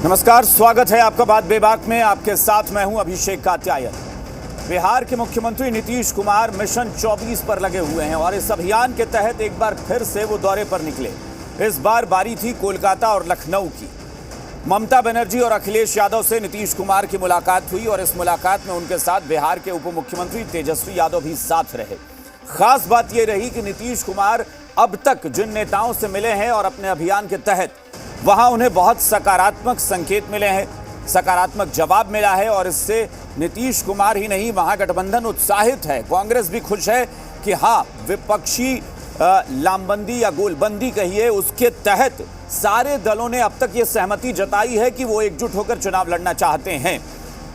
नमस्कार, स्वागत है आपका बात बेबाक में। आपके साथ मैं हूं अभिषेक कात्यायन। बिहार के मुख्यमंत्री नीतीश कुमार मिशन 24 पर लगे हुए हैं और इस अभियान के तहत एक बार फिर से वो दौरे पर निकले। इस बार बारी थी कोलकाता और लखनऊ की। ममता बनर्जी और अखिलेश यादव से नीतीश कुमार की मुलाकात हुई और इस मुलाकात में उनके साथ बिहार के उप मुख्यमंत्री तेजस्वी यादव भी साथ रहे। खास बात यह रही कि नीतीश कुमार अब तक जिन नेताओं से मिले हैं और अपने अभियान के तहत वहां उन्हें बहुत सकारात्मक संकेत मिले हैं, सकारात्मक जवाब मिला है और इससे नीतीश कुमार ही नहीं, महागठबंधन उत्साहित है। कांग्रेस भी खुश है कि हाँ, विपक्षी लामबंदी या गोलबंदी कहिए, उसके तहत सारे दलों ने अब तक ये सहमति जताई है कि वो एकजुट होकर चुनाव लड़ना चाहते हैं।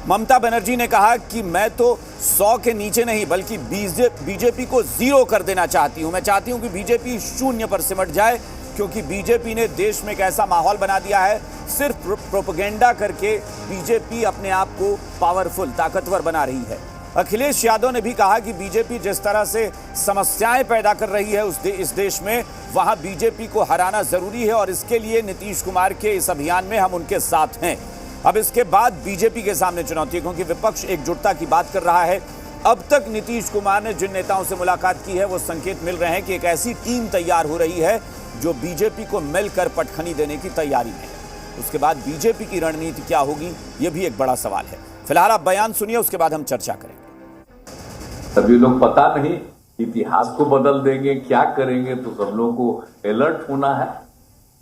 ममता बनर्जी ने कहा कि मैं तो 100 के नीचे नहीं बल्कि बीजेपी को 0 कर देना चाहती हूं। मैं चाहती हूं कि बीजेपी 0 पर सिमट जाए, क्योंकि बीजेपी ने देश में एक ऐसा माहौल बना दिया है, सिर्फ प्रोपेगेंडा करके बीजेपी अपने आप को पावरफुल, ताकतवर बना रही है। अखिलेश यादव ने भी कहा कि बीजेपी जिस तरह से समस्याएं पैदा कर रही है इस देश में, वहां बीजेपी को हराना जरूरी है और इसके लिए नीतीश कुमार के इस अभियान में हम उनके साथ हैं। अब इसके बाद बीजेपी के सामने चुनौती है, क्योंकि विपक्ष एकजुटता की बात कर रहा है। अब तक नीतीश कुमार ने जिन नेताओं से मुलाकात की है, वो संकेत मिल रहे हैं कि एक ऐसी टीम तैयार हो रही है जो बीजेपी को मिलकर पटखनी देने की तैयारी में है। उसके बाद बीजेपी की रणनीति क्या होगी, यह भी एक बड़ा सवाल है। फिलहाल आप बयान सुनिए, उसके बाद हम चर्चा करेंगे। सभी लोग पता नहीं इतिहास को बदल देंगे, क्या करेंगे, तो सब लोगों को अलर्ट होना है।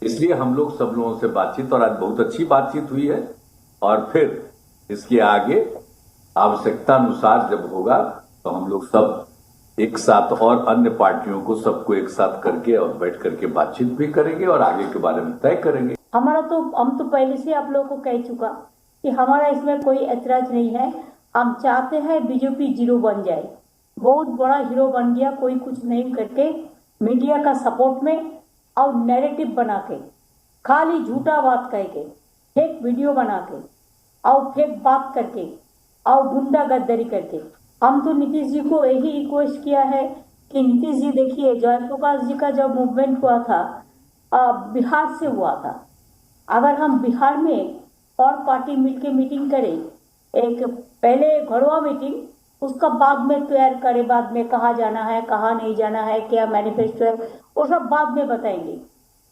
इसलिए हम लोग सब लोगों से बातचीत, और आज बहुत अच्छी बातचीत हुई है। और फिर इसके आगे आवश्यकता अनुसार जब होगा तो हम लोग सब एक साथ और अन्य पार्टियों को सबको एक साथ करके और बैठ करके बातचीत भी करेंगे और आगे के बारे में तय करेंगे। हम तो पहले से आप लोगों को कह चुका कि हमारा इसमें कोई ऐतराज नहीं है। हम चाहते हैं बीजेपी 0 बन जाए, बहुत बड़ा हीरो बन गया, कोई कुछ नहीं करके मीडिया का सपोर्ट में और नैरेटिव बना के, खाली झूठा बात कह के, फेक वीडियो बना के और फेक बात करके और गुंडागर्दी करके। हम तो नीतीश जी को यही रिक्वेस्ट किया है कि नीतीश जी देखिए, जयप्रकाश जी का जब मूवमेंट हुआ था बिहार से हुआ था। अगर हम बिहार में और पार्टी मिलके मीटिंग करें, एक पहले घरवा मीटिंग, उसका बाद में तैयार करें, बाद में कहाँ जाना है, कहाँ नहीं जाना है, क्या मैनिफेस्टो है, वो सब बाद में बताएंगे।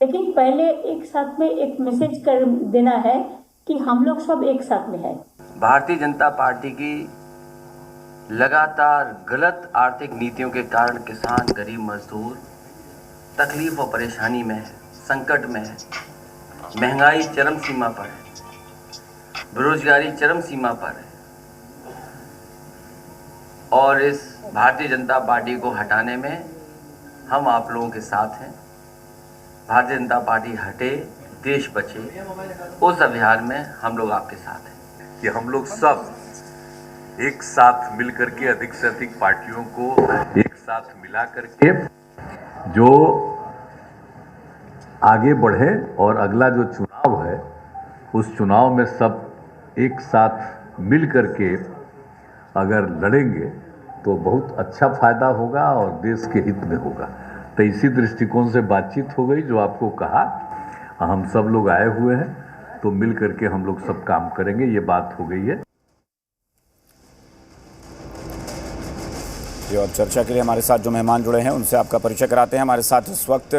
लेकिन पहले एक साथ में एक मैसेज कर देना है कि हम लोग सब एक साथ में है। भारतीय जनता पार्टी की लगातार गलत आर्थिक नीतियों के कारण किसान, गरीब मजदूर तकलीफ और परेशानी में है, संकट में है। महंगाई चरम सीमा पर है, बेरोजगारी चरम सीमा पर है और इस भारतीय जनता पार्टी को हटाने में हम आप लोगों के साथ हैं। भारतीय जनता पार्टी हटे, देश बचे, उस अभियान में हम लोग आपके साथ हैं। कि हम लोग सब एक साथ मिल करके अधिक से अधिक पार्टियों को एक साथ मिला करके जो आगे बढ़े और अगला जो चुनाव है उस चुनाव में सब एक साथ मिल करके अगर लड़ेंगे तो बहुत अच्छा फायदा होगा और देश के हित में होगा। तो इसी दृष्टिकोण से बातचीत हो गई। जो आपको कहा, हम सब लोग आए हुए हैं तो मिल करके हम लोग सब काम करेंगे, ये बात हो गई है। और चर्चा के लिए हमारे साथ जो मेहमान जुड़े हैं उनसे आपका परिचय कराते हैं। हमारे साथ इस वक्त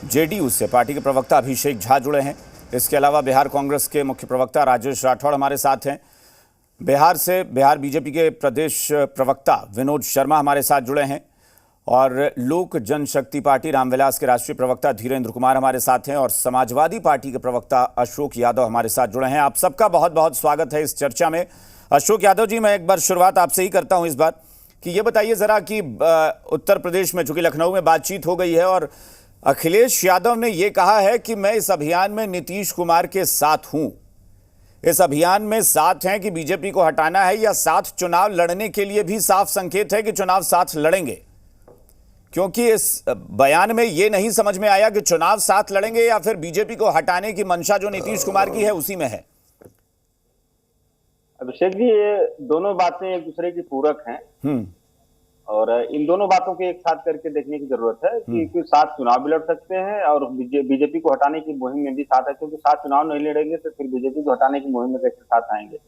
जेडीयू से पार्टी के प्रवक्ता अभिषेक झा जुड़े हैं। इसके अलावा बिहार कांग्रेस के मुख्य प्रवक्ता राजेश राठौड़ हमारे साथ हैं। बिहार से बिहार बीजेपी के प्रदेश प्रवक्ता विनोद शर्मा हमारे साथ जुड़े हैं और लोक जनशक्ति पार्टी रामविलास के राष्ट्रीय प्रवक्ता धीरेन्द्र कुमार हमारे साथ हैं और समाजवादी पार्टी के प्रवक्ता अशोक यादव हमारे साथ जुड़े हैं। आप सबका बहुत बहुत स्वागत है इस चर्चा में। अशोक यादव जी, मैं एक बार शुरुआत आपसे ही करता हूं इस बार कि ये बताइए ज़रा कि उत्तर प्रदेश में, चूंकि लखनऊ में बातचीत हो गई है और अखिलेश यादव ने ये कहा है कि मैं इस अभियान में नीतीश कुमार के साथ हूं। इस अभियान में साथ हैं कि बीजेपी को हटाना है, या साथ चुनाव लड़ने के लिए भी साफ संकेत है कि चुनाव साथ लड़ेंगे? क्योंकि इस बयान में ये नहीं समझ में आया कि चुनाव साथ लड़ेंगे या फिर बीजेपी को हटाने की मंशा जो नीतीश कुमार की है उसी में है। अभिषेक जी, ये दोनों बातें एक दूसरे की पूरक हैं और इन दोनों बातों को एक साथ करके देखने की जरूरत है कि साथ चुनाव भी लड़ सकते हैं और बीजेपी को हटाने की मुहिम में भी साथ है, क्योंकि साथ चुनाव नहीं लड़ेंगे तो फिर बीजेपी को हटाने की मुहिम में कैसे साथ आएंगे।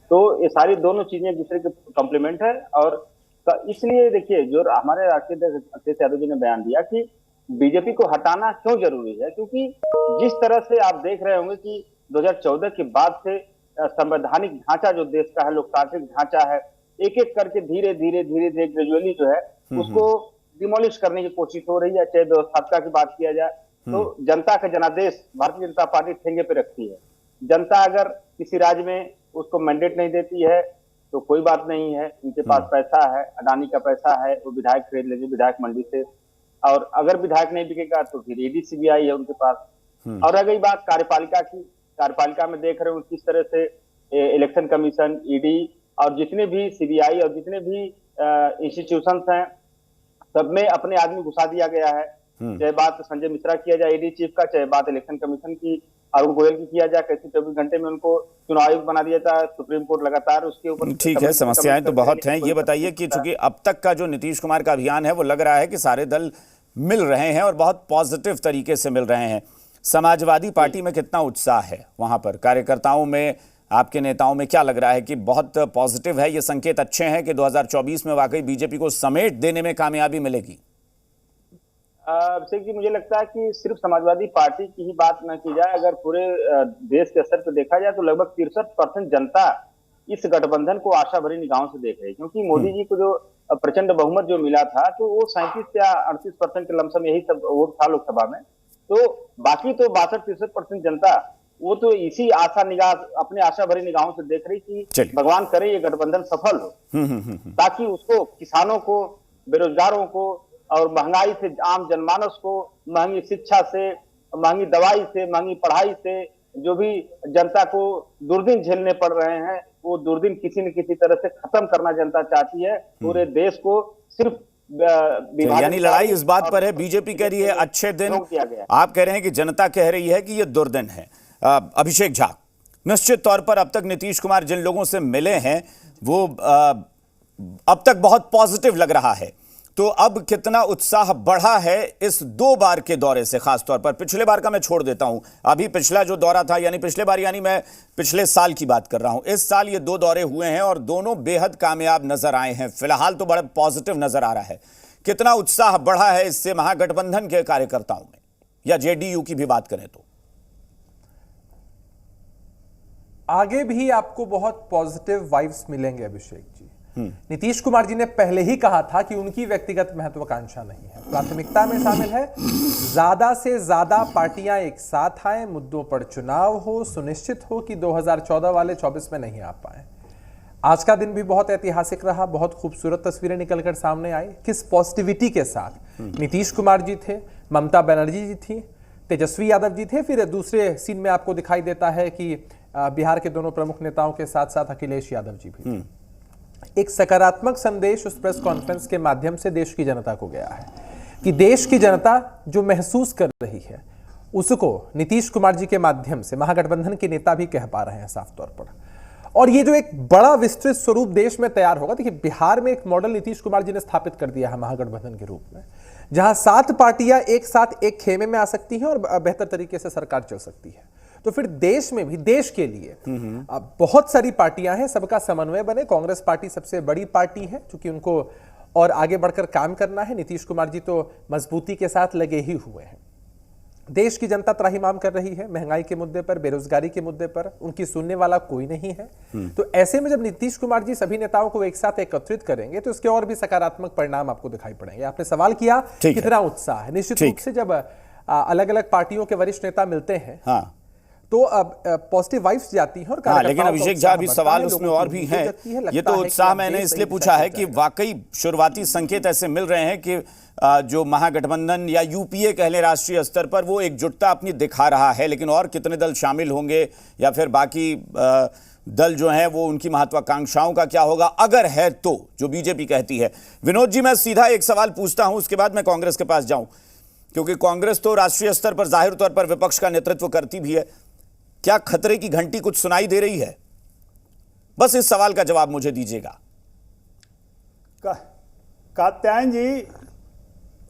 तो ये सारी दोनों चीजें एक दूसरे के कॉम्प्लीमेंट है। और इसलिए देखिए, जो हमारे राष्ट्रीय अध्यक्ष अखिलेश यादव जी ने बयान दिया कि बीजेपी को हटाना क्यों जरूरी है, क्योंकि जिस तरह से आप देख रहे होंगे कि 2014 के बाद से संवैधानिक ढांचा जो देश का है, लोकतांत्रिक ढांचा है, एक एक करके धीरे धीरे ग्रेजुअली जो है उसको डिमोलिश करने की कोशिश हो रही है। चाहे व्यवस्थापिका की बात किया जाए तो जनता का जनादेश भारतीय जनता पार्टी ठेंगे पे रखती है। जनता अगर किसी राज्य में उसको मैंडेट नहीं देती है तो कोई बात नहीं है, उनके पास पैसा है, अडानी का पैसा है, वो विधायक खरीद लेंगे विधायक मंडी से, और अगर विधायक नहीं बिकेगा तो फिर ईडी सीबीआई है उनके पास। और रह गई बात कार्यपालिका की, कार्यपालिका में देख रहे हो किस तरह से इलेक्शन कमीशन, ईडी और जितने भी सीबीआई और जितने भी इंस्टीट्यूशंस हैं सब में अपने आदमी घुसा दिया गया है। चाहे बात संजय मिश्रा किया जाए ईडी चीफ का, चाहे बात इलेक्शन कमीशन की अरुण गोयल की किया जाए, कैसे 24 घंटे में उनको चुनाव आयुक्त बना दिया था, सुप्रीम कोर्ट लगातार उसके ऊपर। ठीक है, समस्याएं तो बहुत हैं। ये बताइए कि चूंकि अब तक का जो नीतीश कुमार का अभियान है वो लग रहा है कि सारे दल मिल रहे हैं और बहुत पॉजिटिव तरीके से मिल रहे हैं। समाजवादी पार्टी में कितना उत्साह है वहां पर, कार्यकर्ताओं में, आपके नेताओं में क्या लग रहा है कि बहुत पॉजिटिव है, ये संकेत अच्छे हैं कि 2024 में वाकई बीजेपी को समेट देने में कामयाबी मिलेगी? अभिषेक जी, मुझे लगता है कि सिर्फ समाजवादी पार्टी की ही बात न की जाए, अगर पूरे देश के स्तर पर देखा जाए तो लगभग 63% जनता इस गठबंधन को आशा भरी निगाहों से देख रही है। क्योंकि मोदी जी को जो प्रचंड बहुमत जो मिला था तो वो 37 या 38% के लमसम यही सब वोट था लोकसभा में। तो बाकी तो 62-63% जनता वो तो इसी आशा निगाह, अपने आशा भरी निगाहों से देख रही कि भगवान करे ये गठबंधन सफल हो, ताकि उसको किसानों को, बेरोजगारों को और महंगाई से आम जनमानस को, महंगी शिक्षा से, महंगी दवाई से, महंगी पढ़ाई से जो भी जनता को दुर्दिन झेलने पड़ रहे हैं, वो दुर्दिन किसी न किसी तरह से खत्म करना जनता चाहती है। पूरे देश को सिर्फ यानी लड़ाई इस बात पर है, बीजेपी कह रही है अच्छे दिन, आप कह रहे हैं कि जनता कह रही है कि ये दुर्दिन है। अभिषेक झा, निश्चित तौर पर अब तक नीतीश कुमार जिन लोगों से मिले हैं वो अब तक बहुत पॉजिटिव लग रहा है, तो अब कितना उत्साह बढ़ा है इस 2 बार के दौरे से? खासतौर पर पिछले बार का मैं छोड़ देता हूं, अभी पिछला जो दौरा था, यानी पिछले बार, यानी मैं पिछले साल की बात कर रहा हूं। इस साल ये 2 दौरे हुए हैं और दोनों बेहद कामयाब नजर आए हैं। फिलहाल तो बड़ा पॉजिटिव नजर आ रहा है। कितना उत्साह बढ़ा है इससे महागठबंधन के कार्यकर्ताओं में, या जेडीयू की भी बात करें तो? आगे भी आपको बहुत पॉजिटिव वाइब्स मिलेंगे अभिषेक जी। नीतीश कुमार जी ने पहले ही कहा था कि उनकी व्यक्तिगत महत्वाकांक्षा नहीं है, प्राथमिकता में शामिल है ज्यादा से ज्यादा पार्टियां एक साथ आए, मुद्दों पर चुनाव हो, सुनिश्चित हो कि 2014 वाले 24 में नहीं आ पाए। आज का दिन भी बहुत ऐतिहासिक रहा, बहुत खूबसूरत तस्वीरें निकलकर सामने आई। किस पॉजिटिविटी के साथ नीतीश कुमार जी थे, ममता बनर्जी जी थी, तेजस्वी यादव जी थे, फिर दूसरे सीन में आपको दिखाई देता है कि बिहार के दोनों प्रमुख नेताओं के साथ साथ अखिलेश यादव जी भी थे। एक सकारात्मक संदेश उस प्रेस कॉन्फ्रेंस के माध्यम से देश की जनता को गया है कि देश की जनता जो महसूस कर रही है उसको नीतीश कुमार जी के माध्यम से महागठबंधन के नेता भी कह पा रहे हैं साफ तौर पर। और ये जो एक बड़ा विस्तृत स्वरूप देश में तैयार होगा, देखिए बिहार में एक मॉडल नीतीश कुमार जी ने स्थापित कर दिया है महागठबंधन के रूप में, जहां 7 पार्टियां एक साथ एक खेमे में आ सकती हैं और बेहतर तरीके से सरकार चल सकती है। तो फिर देश में भी, देश के लिए बहुत सारी पार्टियां हैं, सबका समन्वय बने। कांग्रेस पार्टी सबसे बड़ी पार्टी है क्योंकि उनको और आगे बढ़कर काम करना है। नीतीश कुमार जी तो मजबूती के साथ लगे ही हुए हैं। देश की जनता त्राहिमाम कर रही है महंगाई के मुद्दे पर, बेरोजगारी के मुद्दे पर, उनकी सुनने वाला कोई नहीं है। तो ऐसे में जब नीतीश कुमार जी सभी नेताओं को एक साथ एकत्रित करेंगे तो इसके और भी सकारात्मक परिणाम आपको दिखाई पड़ेंगे। आपने सवाल किया कितना उत्साह है, निश्चित रूप से जब अलग अलग पार्टियों के वरिष्ठ नेता मिलते हैं तो पॉजिटिव वाइब्स जाती हैं। और लेकिन अभिषेक झा, अभी सवाल उसमें और भी हैं। ये तो उत्साह मैंने इसलिए पूछा है कि वाकई शुरुआती संकेत ऐसे मिल रहे हैं कि जो महागठबंधन या यूपीए कह लें राष्ट्रीय स्तर पर, वो एकजुटता अपनी दिखा रहा है। लेकिन और कितने दल शामिल होंगे या फिर बाकी दल जो हैं वो उनकी महत्वाकांक्षाओं का क्या होगा, अगर है तो, जो बीजेपी कहती है। विनोद जी, मैं सीधा एक सवाल पूछता हूं, उसके बाद मैं कांग्रेस के पास जाऊं, क्योंकि कांग्रेस तो राष्ट्रीय स्तर पर जाहिर तौर पर विपक्ष का नेतृत्व करती भी है। क्या खतरे की घंटी कुछ सुनाई दे रही है? बस इस सवाल का जवाब मुझे दीजिएगा। कात्यायन जी,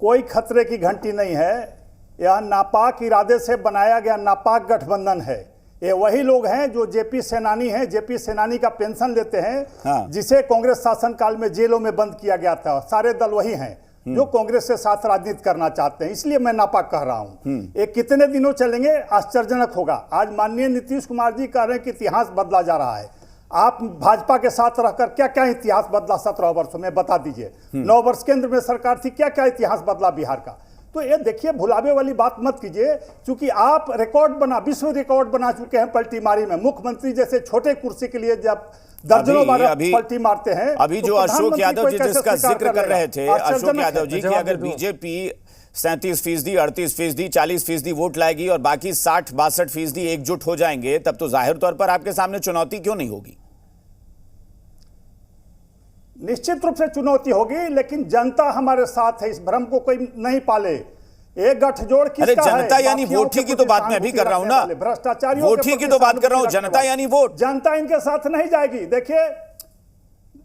कोई खतरे की घंटी नहीं है। यह नापाक इरादे से बनाया गया नापाक गठबंधन है। ये वही लोग हैं जो जेपी सेनानी हैं, जेपी सेनानी का पेंशन लेते हैं, हाँ। जिसे कांग्रेस शासन काल में जेलों में बंद किया गया था। सारे दल वही हैं जो कांग्रेस के साथ राजनीति करना चाहते हैं। इसलिए मैं नापाक कह रहा हूं। ये कितने दिनों चलेंगे, आश्चर्यजनक होगा। आज माननीय नीतीश कुमार जी कह रहे हैं कि इतिहास बदला जा रहा है। आप भाजपा के साथ रहकर क्या क्या इतिहास बदला 17 वर्षों में, बता दीजिए। 9 वर्ष केंद्र में सरकार थी, क्या क्या इतिहास बदला बिहार का। तो ये देखिए, भुलावे वाली बात मत कीजिए, क्योंकि आप विश्व रिकॉर्ड बना चुके हैं पलटी मारी में। मुख्यमंत्री जैसे छोटे कुर्सी के लिए जब दर्जनों बार पलटी मारते हैं। अभी जो अशोक यादव जी जिसका जिक्र कर रहे थे, अशोक यादव जी, कि अगर बीजेपी 37%, 38%, 40% वोट लाएगी और बाकी 60-62% एकजुट हो जाएंगे, तब तो जाहिर तौर पर आपके सामने चुनौती क्यों नहीं होगी? निश्चित रूप से चुनौती होगी, लेकिन जनता हमारे साथ है। इस भ्रम को कोई नहीं पाले। एक गठजोड़ किसका है? जनता यानी वोट ही की तो बात मैं भी कर रहा हूं ना, भ्रष्टाचारियों वोट ही की तो बात कर रहा हूं। जनता यानी वोट, जनता इनके साथ नहीं जाएगी।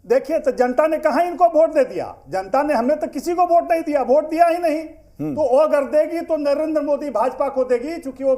देखिए तो जनता ने कहा इनको वोट दे दिया। जनता ने, हमें तो किसी को वोट नहीं दिया, वोट दिया ही नहीं। तो वो अगर देगी तो नरेंद्र मोदी भाजपा को देगी, क्योंकि वो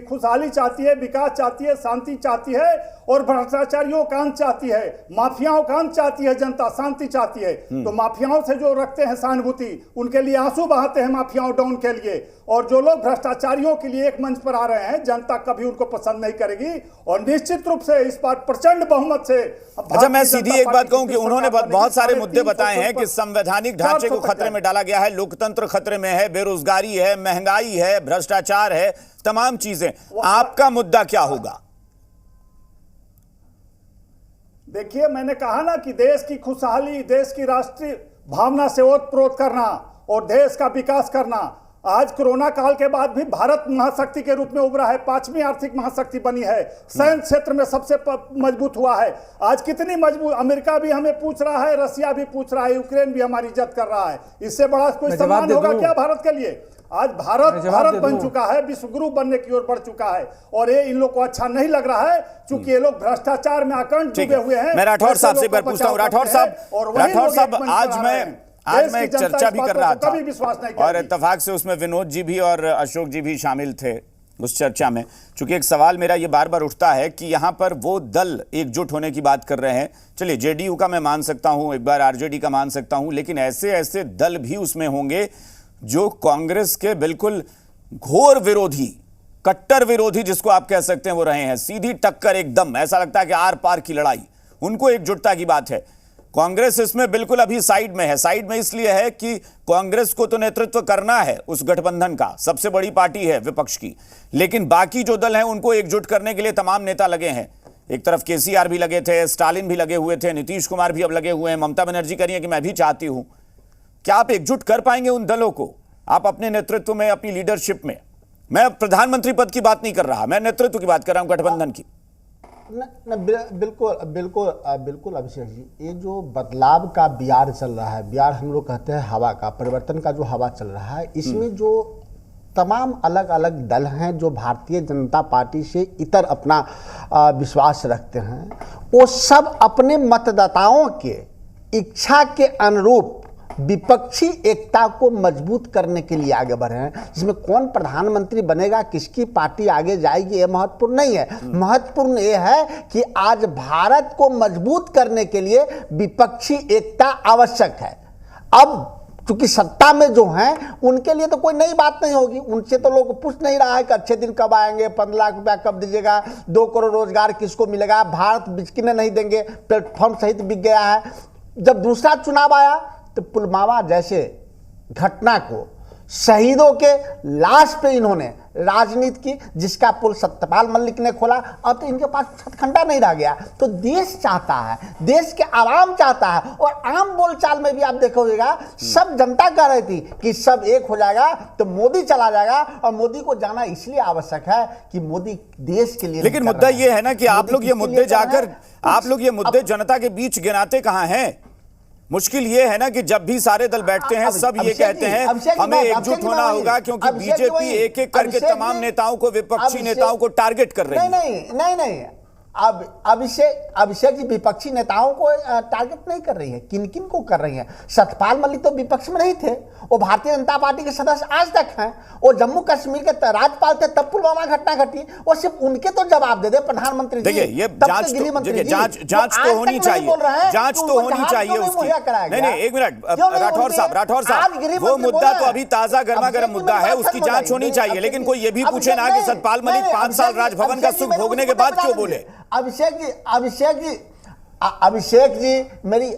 खुशहाली चाहती है, विकास चाहती है, शांति चाहती है, और भ्रष्टाचारियों का अंत चाहती है, माफियाओं का अंत चाहती है। जनता शांति चाहती है। तो माफियाओं से जो रखते हैं सहानुभूति, उनके लिए आंसू बहाते हैं माफियाओं डाउन के लिए। और जो लोग भ्रष्टाचारियों के लिए एक मंच पर आ रहे हैं, जनता कभी उनको पसंद नहीं करेगी। और निश्चित रूप से इस बार प्रचंड बहुमत से। अच्छा, मैं सीधी एक बात कहूं कि उन्होंने बहुत सारे मुद्दे बताए हैं कि संवैधानिक ढांचे को खतरे में डाला गया है, लोकतंत्र खतरे में है, बेरोजगारी है, महंगाई है, भ्रष्टाचार है, तमाम चीजें। आपका मुद्दा क्या होगा? देखिए, मैंने कहा ना कि देश की खुशहाली, देश की राष्ट्रीय भावना से ओतप्रोत करना और देश का विकास करना। आज कोरोना काल के बाद भी भारत महाशक्ति के रूप में उभरा है, 5वीं आर्थिक महाशक्ति बनी है, सैन्य क्षेत्र में सबसे मजबूत हुआ है। आज कितनी मजबूत, अमेरिका भी हमें पूछ रहा है, रशिया भी पूछ रहा है, यूक्रेन भी हमारी इज्जत कर रहा है। इससे बड़ा कोई सम्मान होगा क्या भारत के लिए? आज भारत बन चुका है, विश्व गुरु बनने की ओर बढ़ चुका है। और ये इन लोग को अच्छा नहीं लग रहा है, क्योंकि ये लोग भ्रष्टाचार में आकंठ डूबे हुए हैं। मैं राठौर साहब से पूछता हूं। राठौर साहब, आज मैं एक चर्चा भी कर रहा था और इत्तेफाक से उसमें विनोद जी भी और अशोक जी भी शामिल थे उस चर्चा में। चूंकि एक सवाल मेरा ये बार बार उठता है कि यहाँ पर वो दल एकजुट होने की बात कर रहे हैं। चलिए, जेडीयू का मैं मान सकता हूँ, एक बार आरजेडी का मान सकता हूँ, लेकिन ऐसे ऐसे दल भी उसमें होंगे जो कांग्रेस के बिल्कुल घोर विरोधी, कट्टर विरोधी जिसको आप कह सकते हैं, वो रहे हैं। सीधी टक्कर, एकदम ऐसा लगता है कि आर पार की लड़ाई। उनको एकजुटता की बात है। कांग्रेस इसमें बिल्कुल अभी साइड में है। साइड में इसलिए है कि कांग्रेस को तो नेतृत्व करना है उस गठबंधन का, सबसे बड़ी पार्टी है विपक्ष की, लेकिन बाकी जो दल हैं उनको एकजुट करने के लिए तमाम नेता लगे हैं। एक तरफ केसीआर भी लगे थे, स्टालिन भी लगे हुए थे, नीतीश कुमार भी अब लगे हुए हैं, ममता बनर्जी कह रही है कि मैं भी चाहती हूं। क्या आप एकजुट कर पाएंगे उन दलों को? आप अपने नेतृत्व में, अपनी लीडरशिप में, मैं प्रधानमंत्री पद की बात नहीं कर रहा, मैं नेतृत्व की बात कर रहा हूं गठबंधन की। बिल्कुल बिल्कुल बिल्कुल अभिषेक जी, ये जो बदलाव का बियार चल रहा है, बियार हम लोग कहते हैं हवा का, परिवर्तन का जो हवा चल रहा है, इसमें जो तमाम अलग अलग दल हैं जो भारतीय जनता पार्टी से इतर अपना विश्वास रखते हैं, वो सब अपने मतदाताओं के इच्छा के अनुरूप विपक्षी एकता को मजबूत करने के लिए आगे बढ़े हैं। जिसमें कौन प्रधानमंत्री बनेगा, किसकी पार्टी आगे जाएगी, ये महत्वपूर्ण नहीं है। महत्वपूर्ण ये है कि आज भारत को मजबूत करने के लिए विपक्षी एकता आवश्यक है। अब क्योंकि सत्ता में जो हैं उनके लिए तो कोई नई बात नहीं होगी, उनसे तो लोग पूछ नहीं रहा है कि अच्छे दिन कब आएंगे, 15 लाख रुपया कब दीजिएगा, 2 करोड़ रोजगार किसको मिलेगा, भारत बिकने नहीं देंगे, प्लेटफॉर्म सहित बिक गया है। जब दूसरा चुनाव आया तो पुलवामा जैसे घटना को, शहीदों के लाश पे इन्होंने राजनीति की, जिसका पुल सत्यपाल मलिक ने खोला। अब तो इनके पास छठखंडा नहीं रह गया। तो देश चाहता है, देश के आवाम चाहता है, और आम बोलचाल में भी आप देखोगे सब जनता कह रही थी कि सब एक हो जाएगा तो मोदी चला जाएगा, और मोदी को जाना इसलिए आवश्यक है कि मोदी देश के लिए। लेकिन मुद्दा यह है ना कि आप लोग ये मुद्दे जाकर, आप लोग ये मुद्दे जनता के बीच गिनाते कहां हैं? मुश्किल ये है ना कि जब भी सारे दल बैठते हैं सब ये कहते हैं हमें एकजुट होना होगा, क्योंकि बीजेपी एक एक करके तमाम नेताओं को, विपक्षी नेताओं को टारगेट कर रही है। नहीं, अब अभिषेक जी विपक्षी नेताओं को टारगेट नहीं कर रही है, किन किन को कर रही है? सतपाल मलिक तो विपक्ष में नहीं थे, वो भारतीय जनता पार्टी के सदस्य आज तक हैं, वो जम्मू कश्मीर के राज्यपाल थे तब पुलवामा घटना घटी, वो सिर्फ उनके तो जवाब दे दे प्रधानमंत्री जी। देखिए ये जांच तो होनी चाहिए, जांच तो होनी चाहिए उसकी। नहीं एक मिनट राठौर साहब, वो मुद्दा तो अभी ताजा गर्मा गर्म मुद्दा है, उसकी जांच होनी चाहिए, लेकिन कोई ये भी पूछे ना कि सतपाल मलिक 5 साल राजभवन का सुख भोगने के बाद क्यों बोले? अभिषेक जी मेरी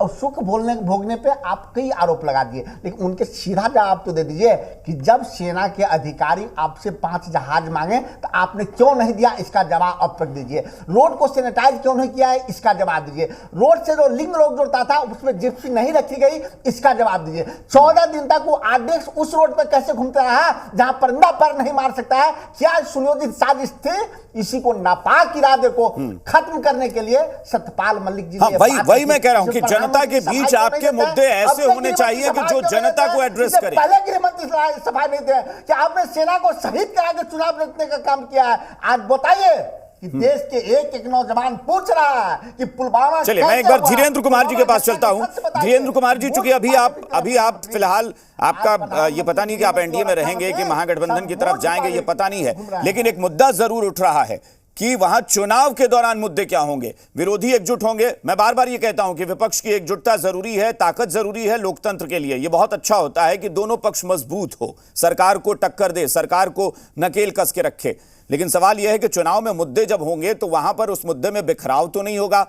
सुख भोगने पे आप कई आरोप लगा दिए, लेकिन उनके सीधा जवाब तो दे दीजिए कि जब सेना के अधिकारी आपसे 5 जहाज मांगे तो आपने क्यों नहीं दिया, इसका जवाब अब तक दीजिए। रोड को सैनिटाइज क्यों नहीं किया है, इसका जवाब दीजिए। रोड से जो लिंक रोड जोड़ता था उसमें जिप्सी नहीं रखी गई, इसका जवाब दीजिए। 14 दिन तक वो आरडीएक्स उस रोड पर कैसे घूमता रहा जहां परिंदा पर नहीं मार सकता है? क्या सुनियोजित साजिश थी? इसी को नापाक इरादे को खत्म करने के लिए सतपाल मलिक जी ने वही मैं कह रहा हूं कि जनता के बीच आपके मुद्दे ऐसे होने चाहिए कि जो जनता को एड्रेस करे। पहले गृह मंत्री सभा नहीं थे कि आपने सेना को शहीद करा के चुनाव लड़ने का काम किया है। आज बताइए कि देश के एक नौजवान पूछ रहा है कि पुलवामा। चलिए मैं एक बार धीरेन्द्र कुमार जी के पास चलता हूं। धीरेन्द्र कुमार जी, चूंकि अभी आप फिलहाल आपका ये पता नहीं कि आप एनडीए में रहेंगे कि महागठबंधन की तरफ जाएंगे, ये पता नहीं है, लेकिन एक मुद्दा जरूर उठ रहा है कि वहां चुनाव के दौरान मुद्दे क्या होंगे। विरोधी एकजुट होंगे। मैं बार बार ये कहता हूं कि विपक्ष की एकजुटता जरूरी है, ताकत जरूरी है लोकतंत्र के लिए। ये बहुत अच्छा होता है कि दोनों पक्ष मजबूत हो, सरकार को टक्कर दे, सरकार को नकेल कस के रखे। लेकिन सवाल यह है कि चुनाव में मुद्दे जब होंगे तो वहां पर उस मुद्दे में बिखराव तो नहीं होगा,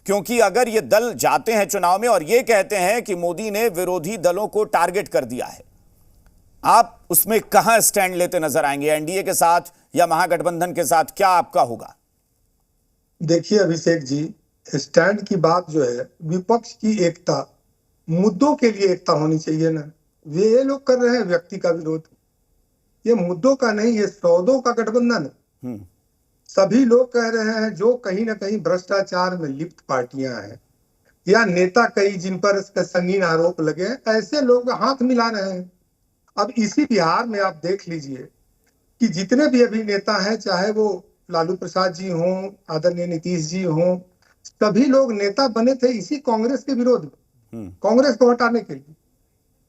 क्योंकि अगर ये दल जाते हैं चुनाव में और ये कहते हैं कि मोदी ने विरोधी दलों को टारगेट कर दिया है, आप उसमें कहां स्टैंड लेते नजर आएंगे? एनडीए के साथ या महागठबंधन के साथ, क्या आपका होगा? देखिए अभिषेक जी, स्टैंड की बात जो है, विपक्ष की एकता, मुद्दों के लिए एकता होनी चाहिए ना। ये लोग कर रहे हैं व्यक्ति का विरोध, ये मुद्दों का नहीं, ये सौदों का गठबंधन है। सभी लोग कह रहे हैं जो कहीं ना कहीं भ्रष्टाचार में लिप्त पार्टियां हैं या नेता कई जिन पर संगीन आरोप लगे, ऐसे लोग हाथ मिला रहे हैं। अब इसी बिहार में आप देख लीजिए कि जितने भी अभी नेता हैं, चाहे वो लालू प्रसाद जी हों, आदरणीय नीतीश जी हों, सभी लोग नेता बने थे इसी कांग्रेस के विरोध में, कांग्रेस को हटाने के लिए।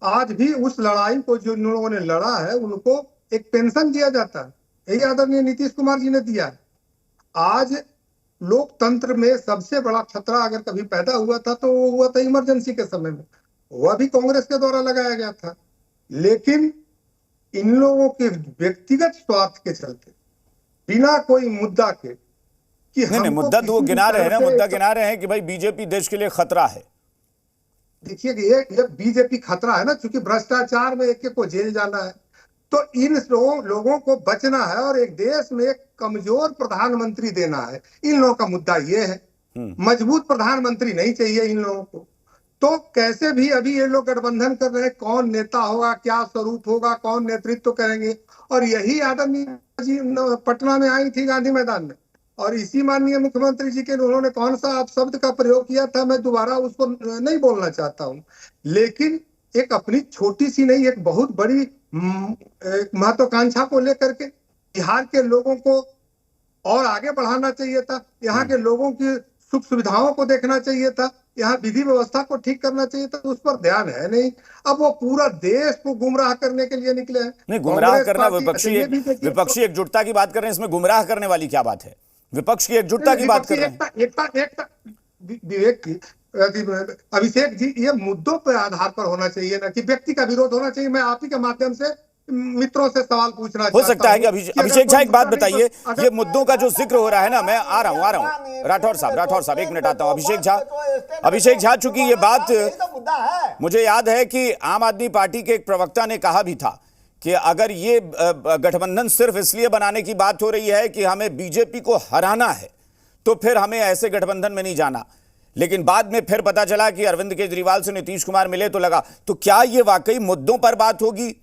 आज भी उस लड़ाई को जो लोगों ने लड़ा है उनको एक पेंशन दिया जाता है, यही आदरणीय नीतीश कुमार जी ने दिया है। आज लोकतंत्र में सबसे बड़ा खतरा अगर कभी पैदा हुआ था तो वो हुआ था इमरजेंसी के समय में, वह भी कांग्रेस के द्वारा लगाया गया था। लेकिन इन लोगों के व्यक्तिगत स्वार्थ के चलते, बिना कोई मुद्दा के कि नहीं, मुद्दा तो वो गिना रहे हैं ना, मुद्दा गिना रहे हैं कि भाई बीजेपी देश के लिए खतरा है। देखिए ये बीजेपी खतरा है ना, क्योंकि भ्रष्टाचार में एक को जेल जाना है, तो इन लोगों को बचना है और एक देश में एक कमजोर प्रधानमंत्री देना है। इन लोगों का मुद्दा ये है, मजबूत प्रधानमंत्री नहीं चाहिए इन लोगों को। तो कैसे भी अभी ये लोग गठबंधन कर रहे हैं, कौन नेता होगा, क्या स्वरूप होगा, कौन नेतृत्व करेंगे। और यही आदरणीय जी पटना में आई थी गांधी मैदान में, और इसी माननीय मुख्यमंत्री जी के उन्होंने कौन सा आप शब्द का प्रयोग किया था, मैं दोबारा उसको नहीं बोलना चाहता हूं, लेकिन एक अपनी छोटी सी नहीं, एक बहुत बड़ी महत्वाकांक्षा को लेकर के बिहार के लोगों को और आगे बढ़ाना चाहिए था, यहाँ के लोगों की सुख सुविधाओं को देखना चाहिए था, यहाँ विधि व्यवस्था को ठीक करना चाहिए था, उस पर ध्यान है नहीं। अब वो पूरा देश को गुमराह करने के लिए निकले हैं। नहीं, गुमराह करना, विपक्षी एकजुटता की बात कर रहे हैं, इसमें गुमराह करने वाली क्या बात है? विपक्ष की एकजुटता की बात कर रहे हैं। एकता विवेक की अभिषेक जी, ये मुद्दों पर आधार पर होना चाहिए ना कि व्यक्ति का विरोध होना चाहिए। मैं आप ही के माध्यम से मित्रों से सवाल पूछना हो सकता है कि अभिषेक झा एक बात बताइए, ये मुद्दों का जो जिक्र हो रहा है ना, मैं आ रहा हूँ राठौर साहब 1 मिनट आता हूँ। अभिषेक झा, चूंकि ये बात मुझे याद है कि आम आदमी पार्टी के एक प्रवक्ता ने कहा भी था कि अगर ये गठबंधन सिर्फ इसलिए बनाने की बात हो रही है कि हमें बीजेपी को हराना है तो फिर हमें ऐसे गठबंधन में नहीं जाना। लेकिन बाद में फिर पता चला कि अरविंद केजरीवाल से नीतीश कुमार मिले तो लगा। तो क्या ये वाकई मुद्दों पर बात होगी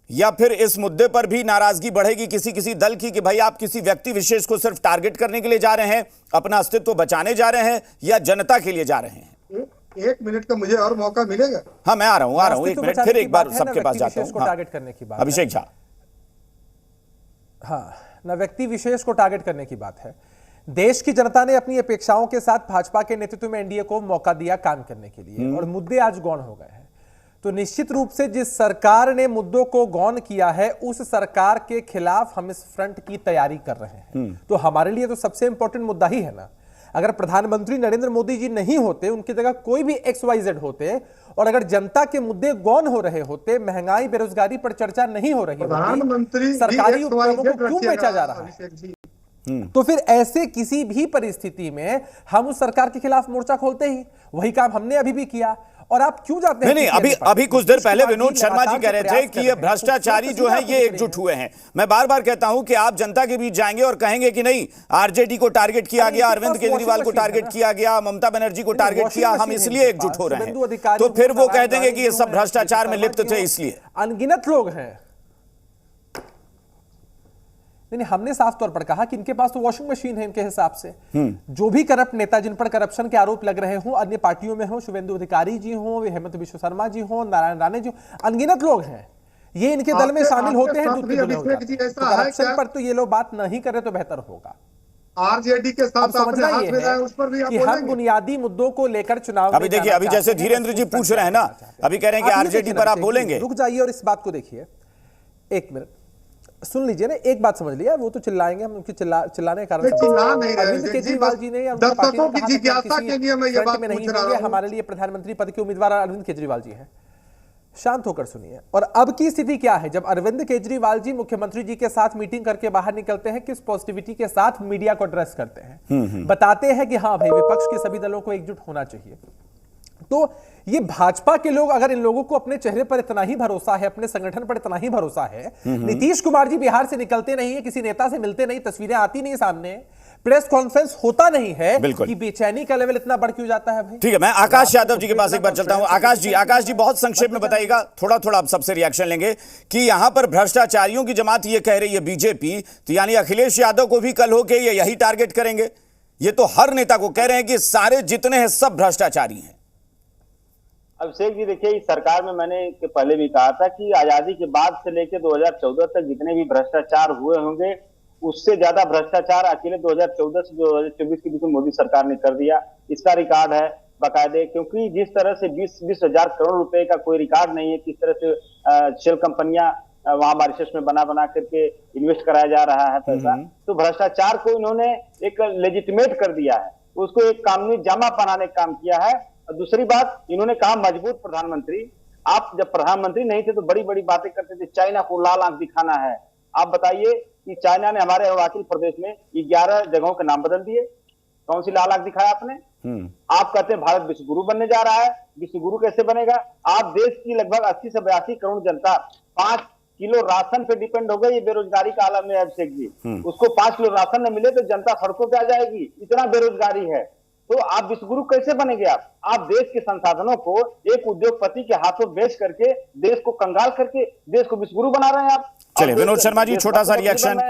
या फिर इस मुद्दे पर भी नाराजगी बढ़ेगी किसी दल की कि भाई आप किसी व्यक्ति विशेष को सिर्फ टारगेट करने के लिए जा रहे हैं, अपना अस्तित्व बचाने जा रहे हैं, या जनता के लिए जा रहे हैं? 1 मिनट का मुझे और मौका मिलेगा? हाँ, मैं आ रहा हूँ 1 मिनट, फिर एक बार सबके पास जाता हूँ। टारगेट करने की बात, अभिषेक झा। हाँ, ना व्यक्ति विशेष को टारगेट करने की बात है, देश की जनता ने अपनी अपेक्षाओं के साथ भाजपा के नेतृत्व में एनडीए को मौका दिया काम करने के लिए और मुद्दे आज गौण हो गए हैं। तो निश्चित रूप से जिस सरकार ने मुद्दों को गौण किया है उस सरकार के खिलाफ हम इस फ्रंट की तैयारी कर रहे हैं। तो हमारे लिए तो सबसे इंपॉर्टेंट मुद्दा ही है ना। अगर प्रधानमंत्री नरेंद्र मोदी जी नहीं होते, उनकी जगह कोई भी XYZ होते और अगर जनता के मुद्दे गौण हो रहे होते, महंगाई बेरोजगारी पर चर्चा नहीं हो रही होती, सरकारी उपक्रमों को क्यों बेचा जा रहा है? तो फिर ऐसे किसी भी परिस्थिति में हम उस सरकार के खिलाफ मोर्चा खोलते ही। वही काम हमने अभी भी किया। और आप क्यों जाते हैं? नहीं, अभी कुछ देर पहले विनोद शर्मा जी कह रहे थे कि ये भ्रष्टाचारी जो है ये एकजुट हुए हैं। मैं बार बार कहता हूं कि आप जनता के बीच जाएंगे और कहेंगे कि नहीं, आरजेडी को टारगेट किया गया, अरविंद केजरीवाल को टारगेट किया गया, ममता बनर्जी को टारगेट किया, हम इसलिए एकजुट हो रहे हैं। तो फिर वो कह देंगे कि ये सब भ्रष्टाचार में लिप्त थे इसलिए। अनगिनत लोग हैं। नहीं, हमने साफ तौर पर कहा कि इनके पास तो वॉशिंग मशीन है इनके हिसाब से। जो भी करप्ट नेता जिन पर करप्शन के आरोप लग रहे हों, अन्य पार्टियों में हो, शुभेंदु अधिकारी जी हो, हेमंत बिश्व शर्मा जी हो, नारायण राणे जी, अनगिनत लोग हैं। ये इनके दल में शामिल होते हैं। करप्शन पर तो ये लोग बात नहीं करे तो बेहतर होगा। आरजेडी के साथ समझना ये है कि हम बुनियादी मुद्दों को लेकर चुनाव अभी देखिए, अभी जैसे धीरेन्द्र जी पूछ रहे हैं ना, अभी कह रहे हैं कि आरजेडी पर आप बोलेंगे। रुक जाइए और इस बात को देखिए, एक मिनट सुन लीजिए ना, एक बात समझ लिया, वो तो चिल्लाएंगे, हम उनके चिल्लाने के कारण अरविंद केजरीवाल जी ने दर्शकों की जिज्ञासा के लिए मैं ये बात पूछ रहा हूं। हमारे लिए प्रधानमंत्री पद के उम्मीदवार अरविंद केजरीवाल जी हैं। शांत होकर सुनिए। और अब की स्थिति क्या है, जब अरविंद केजरीवाल जी मुख्यमंत्री जी के साथ मीटिंग करके बाहर निकलते हैं, किस पॉजिटिविटी के साथ मीडिया को एड्रेस करते हैं, बताते हैं कि हाँ भाई विपक्ष के सभी दलों को एकजुट होना चाहिए। तो ये भाजपा के लोग, अगर इन लोगों को अपने चेहरे पर इतना ही भरोसा है, अपने संगठन पर इतना ही भरोसा है, नीतीश कुमार जी बिहार से निकलते नहीं है, किसी नेता से मिलते नहीं, तस्वीरें आती नहीं सामने, प्रेस कॉन्फ्रेंस होता नहीं है, कि बेचैनी का लेवल इतना बढ़ क्यों जाता है भाई? ठीक है, मैं आकाश यादव जी के पास एक बार चलता हूं। आकाश जी बहुत संक्षेप में बताइएगा, थोड़ा आप सबसे रिएक्शन लेंगे कि यहां पर भ्रष्टाचारियों की जमात ये कह रही है बीजेपी, तो यानी अखिलेश यादव को भी कल होके ये यही टारगेट करेंगे? ये तो हर नेता को कह रहे हैं कि सारे जितने हैं सब भ्रष्टाचारी हैं। अभिषेक जी देखिए, इस सरकार में मैंने पहले भी कहा था कि आजादी के बाद से लेकर 2014 तक जितने भी भ्रष्टाचार हुए होंगे, उससे ज्यादा भ्रष्टाचार अकेले 2014 से 2024 के बीच में मोदी सरकार ने कर दिया। इसका रिकॉर्ड है बाकायदे, क्योंकि जिस तरह से 20 हजार करोड़ रुपए का कोई रिकॉर्ड नहीं है, किस तरह से शेल कंपनियां वहां मॉरिशस में बना करके इन्वेस्ट कराया जा रहा है पैसा, तो भ्रष्टाचार को इन्होंने एक लेजिटिमेट कर दिया है, उसको एक कानूनी जामा पहनाने का काम किया है। और दूसरी बात, इन्होंने कहा मजबूत प्रधानमंत्री। आप जब प्रधानमंत्री नहीं थे तो बड़ी बड़ी बातें करते थे, चाइना को लाल आंख दिखाना है। आप बताइए कि चाइना ने हमारे अरुणाचल प्रदेश में 11 जगहों के नाम बदल दिए, कौन सी लाल आंख दिखाया आपने? आप कहते हैं भारत विश्व गुरु बनने जा रहा है, विश्व गुरु कैसे बनेगा? आप देश की लगभग 80 से 82 करोड़ जनता 5 किलो राशन पे डिपेंड हो गई। ये बेरोजगारी का आलम है अभिषेक जी, उसको 5 किलो राशन न मिले तो जनता सड़कों पे आ जाएगी, इतना बेरोजगारी है। तो आप विश्वगुरु कैसे बनेंगे? आप देश के संसाधनों को एक उद्योगपति के हाथों बेच करके, देश को कंगाल करके देश को विश्वगुरु बना रहे हैं आप। चलिए विनोद शर्मा जी, छोटा सा रिएक्शन।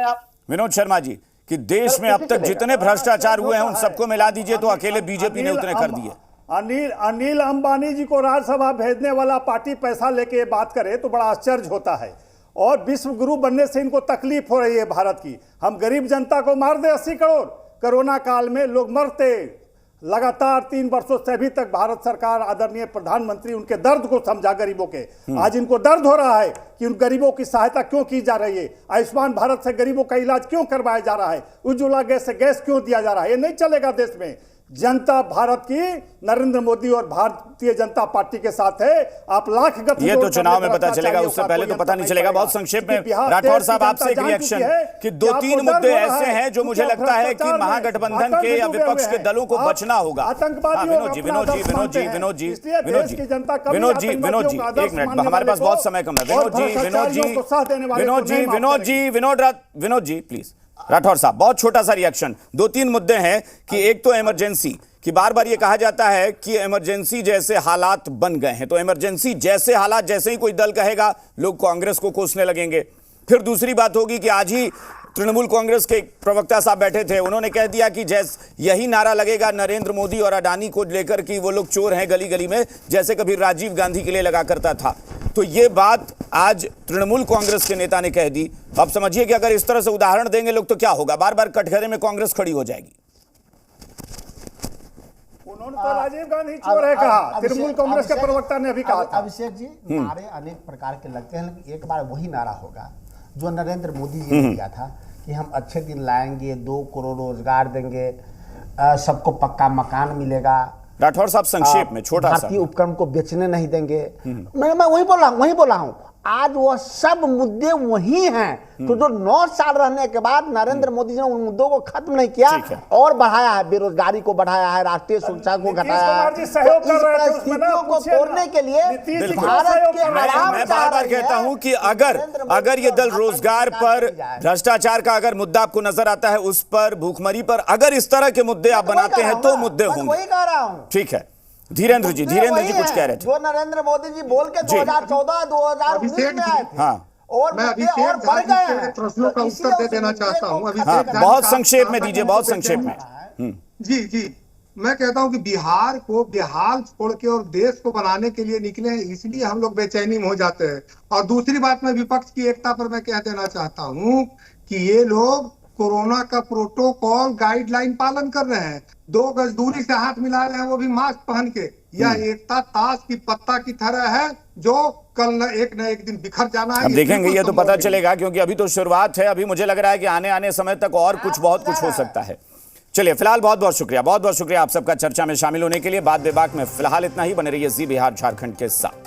विनोद शर्मा जी, कि देश में अब तक जितने भ्रष्टाचार हुए हैं उन सबको मिला दीजिए तो अकेले बीजेपी ने उतने कर दिए। अनिल अंबानी जी को राज्यसभा भेजने वाला पार्टी पैसा लेके बात करे तो बड़ा आश्चर्य होता है। और विश्व गुरु बनने से इनको तकलीफ हो रही है भारत की। हम गरीब जनता को मार दे 80 करोड़, कोरोना काल में लोग मरते, लगातार 3 वर्षों से अभी तक भारत सरकार, आदरणीय प्रधानमंत्री उनके दर्द को समझा गरीबों के। आज इनको दर्द हो रहा है कि उन गरीबों की सहायता क्यों की जा रही है, आयुष्मान भारत से गरीबों का इलाज क्यों करवाया जा रहा है, उज्ज्वला गैस से गैस क्यों दिया जा रहा है। ये नहीं चलेगा देश में। जनता भारत की नरेंद्र मोदी और भारतीय जनता पार्टी के साथ है। आप लाख गठबंधन, ये तो चुनाव में पता चलेगा, उससे पहले तो पता नहीं चलेगा। बहुत संक्षेप में राठौर साहब आपसे एक रिएक्शन कि 2-3 मुद्दे ऐसे हैं जो मुझे लगता है कि महागठबंधन के या विपक्ष के दलों को बचना होगा। विनोद जी, एक मिनट, हमारे पास बहुत समय कम है। विनोद जी प्लीज। राठौर साहब, बहुत छोटा सा रिएक्शन। 2-3 मुद्दे हैं कि एक तो इमरजेंसी कि बार बार ये कहा जाता है कि इमरजेंसी जैसे हालात बन गए हैं, तो इमरजेंसी जैसे हालात, जैसे ही कोई दल कहेगा लोग कांग्रेस को कोसने लगेंगे। फिर दूसरी बात होगी कि आज ही तृणमूल कांग्रेस के प्रवक्ता साहब बैठे थे, उन्होंने कह दिया कि जैसे यही नारा लगेगा नरेंद्र मोदी और अडानी को लेकर कि वो लोग चोर हैं गली गली में, जैसे कभी राजीव गांधी के लिए लगा करता था। तो ये बात आज तृणमूल कांग्रेस के नेता ने कह दी। अब समझिए कि अगर इस तरह से उदाहरण देंगे लोग तो क्या होगा, बार बार कटघरे में कांग्रेस खड़ी हो जाएगी। उन्होंने तो राजीव गांधी चोर है कहा, तृणमूल कांग्रेस के प्रवक्ता ने अभी कहा था। अभिषेक जी, नारे अनेक प्रकार के लगते हैं, लेकिन एक बार वही नारा होगा जो नरेंद्र मोदी जी ने दिया था कि हम अच्छे दिन लाएंगे, 2 करोड़ रोजगार देंगे, सबको पक्का मकान मिलेगा, राठौर साहब संक्षेप में छोटा सा, भारतीय उपकरण को बेचने नहीं देंगे। मैं वही बोला हूँ आज वो सब मुद्दे वही हैं। तो जो 9 साल रहने के बाद नरेंद्र मोदी जी ने उन मुद्दों को खत्म नहीं किया और बढ़ाया है, बेरोजगारी को बढ़ाया है, राष्ट्रीय सुरक्षा को घटाया है। तो इस परिस्थितियों को तोड़ने के लिए भारत के मैं बार बार कहता हूं कि अगर ये दल रोजगार पर, भ्रष्टाचार का अगर मुद्दा आपको नजर आता है, उस पर, भूखमरी पर, अगर इस तरह के मुद्दे आप बनाते हैं तो मुद्दे होंगे। वही कह रहा हूँ। ठीक है, धीरेन्द्र जी कुछ कह रहे थे। जो नरेंद्र मोदी जी बोल के 2014-2019 में आए थे, हाँ, और मैं और बढ़ गए हैं। प्रश्नों का उत्तर दे देना चाहता हूँ। बहुत संक्षेप में दीजिए, बहुत संक्षेप में। जी, मैं कहता हूँ कि बिहार को बेहाल छोड़ के और देश को बनाने के लिए निकले हैं, इसलिए हम लोग बेचैनी में हो जाते हैं। और दूसरी बात, मैं विपक्ष की एकता पर मैं कह देना चाहता हूँ कि ये लोग कोरोना का प्रोटोकॉल गाइडलाइन पालन कर रहे हैं, 2 गज दूरी से हाथ मिला रहे हैं, वो भी मास्क पहन के। यह एकता ताश की पत्ता की तरह है जो कल न एक दिन बिखर जाना है। अब देखेंगे, ये तो पता चलेगा, क्योंकि अभी तो शुरुआत है। अभी मुझे लग रहा है कि आने समय तक और बहुत कुछ हो सकता है। चलिए, फिलहाल बहुत शुक्रिया आप सबका चर्चा में शामिल होने के लिए। बात बेबाक में फिलहाल इतना ही। बने रहिए जी बिहार झारखंड के साथ।